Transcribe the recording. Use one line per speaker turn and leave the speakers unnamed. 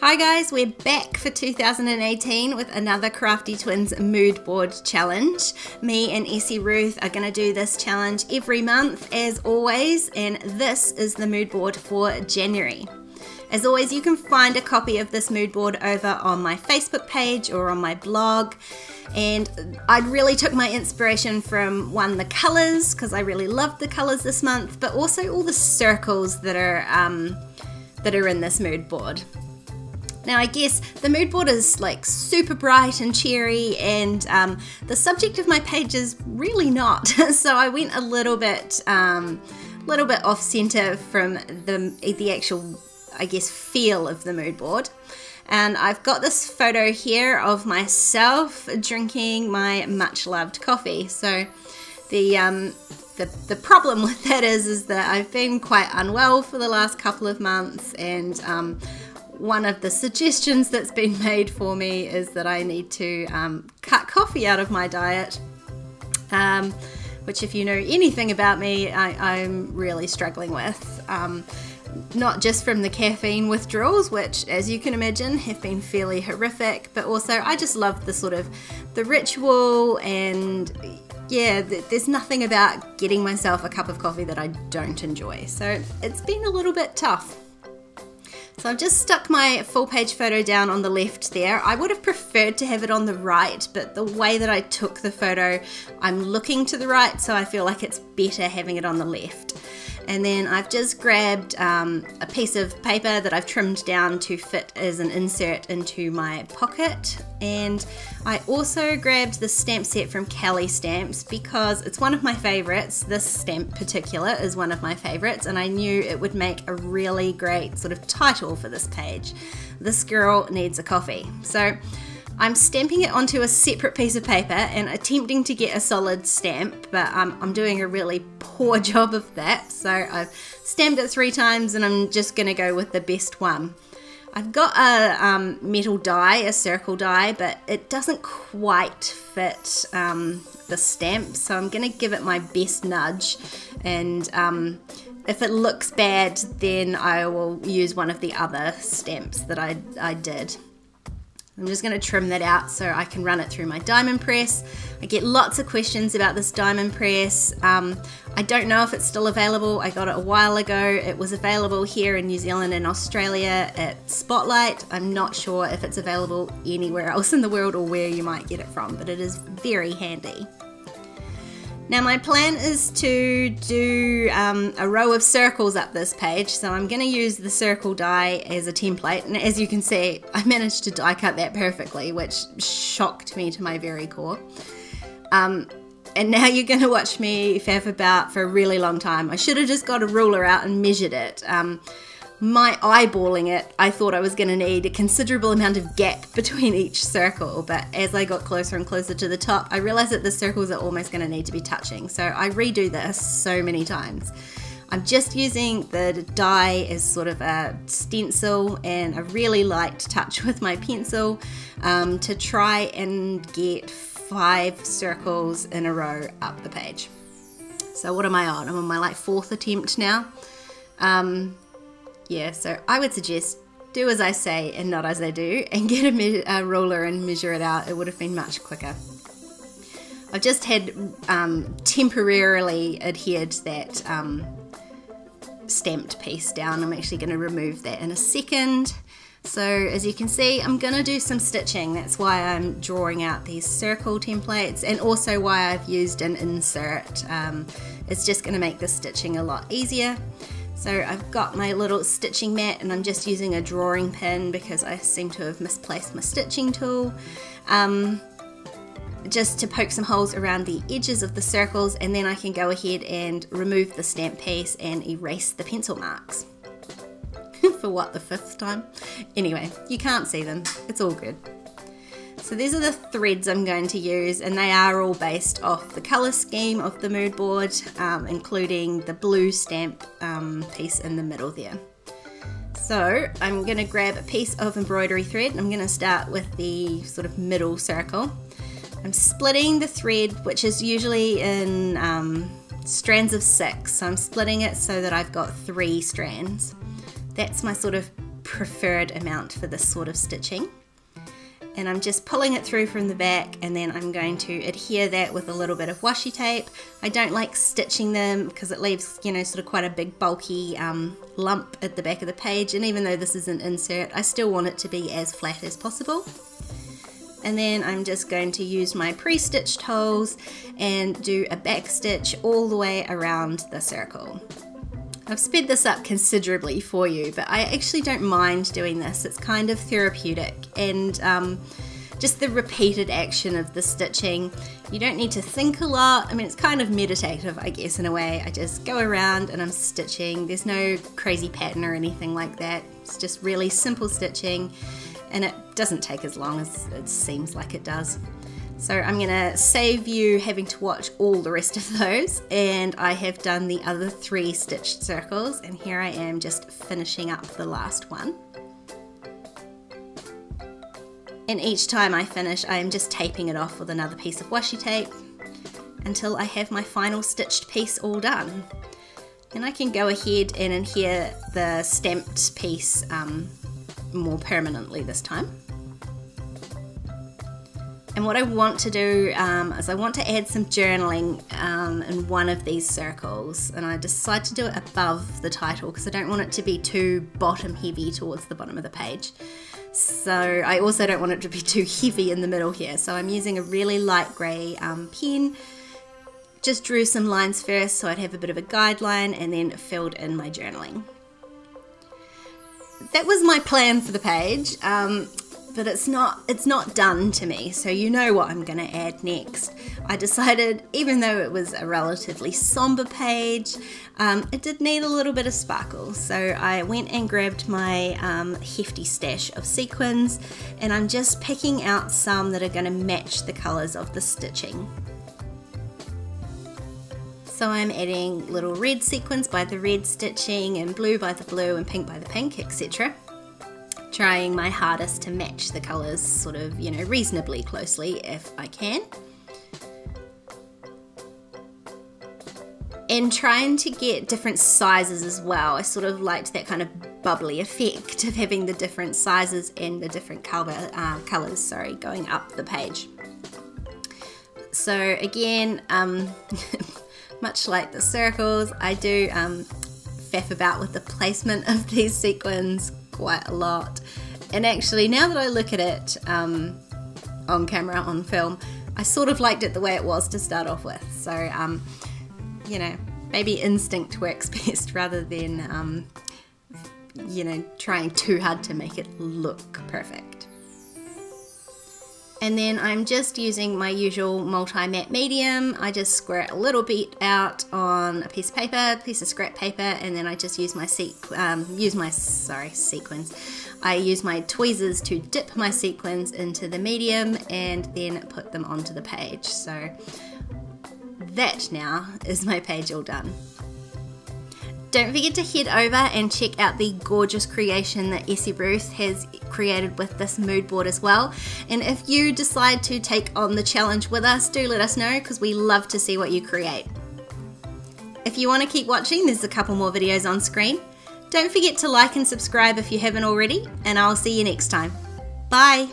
Hi guys, we're back for 2018 with another Crafty Twins Moodboard challenge. Me and Essie Ruth are going to do this challenge every month as always, and this is the moodboard for January. As always, you can find a copy of this moodboard over on my Facebook page or on my blog. And I really took my inspiration from the colours, because I really loved the colours this month, but also all the circles that are in this moodboard. Now I guess the moodboard is like super bright and cheery, and the subject of my page is really not. So I went a little bit off center from the actual, I guess, feel of the moodboard. And I've got this photo here of myself drinking my much loved coffee. So the problem with that is that I've been quite unwell for the last couple of months, and one of the suggestions that's been made for me is that I need to cut coffee out of my diet, which, if you know anything about me, I'm really struggling with. Not just from the caffeine withdrawals, which, as you can imagine, have been fairly horrific, but also I just love the ritual, and yeah, there's nothing about getting myself a cup of coffee that I don't enjoy. So it's been a little bit tough. So I've just stuck my full page photo down on the left there. I would have preferred to have it on the right, but the way that I took the photo, I'm looking to the right, so I feel like it's better having it on the left. And then I've just grabbed a piece of paper that I've trimmed down to fit as an insert into my pocket. And I also grabbed the stamp set from Cali Stamps because it's one of my favorites. This stamp particular is one of my favorites, and I knew it would make a really great sort of title for this page. This girl needs a coffee. So I'm stamping it onto a separate piece of paper and attempting to get a solid stamp, but I'm doing a really poor job of that. So I've stamped it 3 times, and I'm just going to go with the best one. I've got a metal die, a circle die, but it doesn't quite fit the stamp, so I'm going to give it my best nudge, and if it looks bad, then I will use one of the other stamps that I did. I'm just going to trim that out so I can run it through my diamond press. I get lots of questions about this diamond press. I don't know if it's still available. I got it a while ago. It was available here in New Zealand and Australia at Spotlight. I'm not sure if it's available anywhere else in the world or where you might get it from, but it is very handy. Now my plan is to do a row of circles up this page, so I'm going to use the circle die as a template, and as you can see, I managed to die cut that perfectly, which shocked me to my very core. And now you're going to watch me faff about for a really long time. I should have just got a ruler out and measured it. My eyeballing it, I thought I was going to need a considerable amount of gap between each circle, but as I got closer and closer to the top, I realized that the circles are almost going to need to be touching, so I redo this so many times. I'm just using the die as sort of a stencil and a really light touch with my pencil to try and get 5 circles in a row up the page. So what am I on? I'm on my 4th attempt now. Yeah, so I would suggest do as I say and not as I do, and get a ruler and measure it out. It would have been much quicker. I've just had temporarily adhered that stamped piece down. I'm actually going to remove that in a second. So as you can see, I'm going to do some stitching. That's why I'm drawing out these circle templates, and also why I've used an insert. It's just going to make the stitching a lot easier. So I've got my little stitching mat, and I'm just using a drawing pin because I seem to have misplaced my stitching tool, just to poke some holes around the edges of the circles, and then I can go ahead and remove the stamp piece and erase the pencil marks. For what, the 5th time? Anyway, you can't see them, it's all good. So these are the threads I'm going to use, and they are all based off the colour scheme of the mood board, including the blue stamp piece in the middle there. So I'm going to grab a piece of embroidery thread, and I'm going to start with the sort of middle circle. I'm splitting the thread, which is usually in strands of 6, so I'm splitting it so that I've got 3 strands. That's my sort of preferred amount for this sort of stitching. And I'm just pulling it through from the back, and then I'm going to adhere that with a little bit of washi tape. I don't like stitching them because it leaves, you know, sort of quite a big bulky lump at the back of the page, and even though this is an insert, I still want it to be as flat as possible. And then I'm just going to use my pre-stitched holes and do a back stitch all the way around the circle. I've sped this up considerably for you, but I actually don't mind doing this. It's kind of therapeutic, and just the repeated action of the stitching. You don't need to think a lot. I mean, it's kind of meditative, I guess, in a way. I just go around and I'm stitching. There's no crazy pattern or anything like that. It's just really simple stitching, and it doesn't take as long as it seems like it does. So I'm going to save you having to watch all the rest of those, and I have done the other 3 stitched circles, and here I am just finishing up the last one. And each time I finish, I am just taping it off with another piece of washi tape until I have my final stitched piece all done. And I can go ahead and adhere the stamped piece more permanently this time. And what I want to do is I want to add some journaling in one of these circles, and I decide to do it above the title because I don't want it to be too bottom heavy towards the bottom of the page. So I also don't want it to be too heavy in the middle here, so I'm using a really light grey pen. Just drew some lines first so I'd have a bit of a guideline, and then filled in my journaling. That was my plan for the page. But it's not done to me, so you know what I'm going to add next. I decided, even though it was a relatively somber page, it did need a little bit of sparkle, so I went and grabbed my hefty stash of sequins, and I'm just picking out some that are going to match the colours of the stitching. So I'm adding little red sequins by the red stitching, and blue by the blue, and pink by the pink, etc. Trying my hardest to match the colours sort of, you know, reasonably closely if I can. And trying to get different sizes as well. I sort of liked that kind of bubbly effect of having the different sizes and the different colours going up the page. So again, much like the circles, I do faff about with the placement of these sequins quite a lot, and actually now that I look at it on camera, on film, I sort of liked it the way it was to start off with. So you know, maybe instinct works best rather than you know, trying too hard to make it look perfect. And then I'm just using my usual multi-matte medium. I just square it a little bit out on a piece of paper, piece of scrap paper, and then I just use my sequins. I use my tweezers to dip my sequins into the medium and then put them onto the page. So that now is my page all done. Don't forget to head over and check out the gorgeous creation that Essie Bruce has created with this mood board as well. And if you decide to take on the challenge with us, do let us know, because we love to see what you create. If you want to keep watching, there's a couple more videos on screen. Don't forget to like and subscribe if you haven't already, and I'll see you next time. Bye!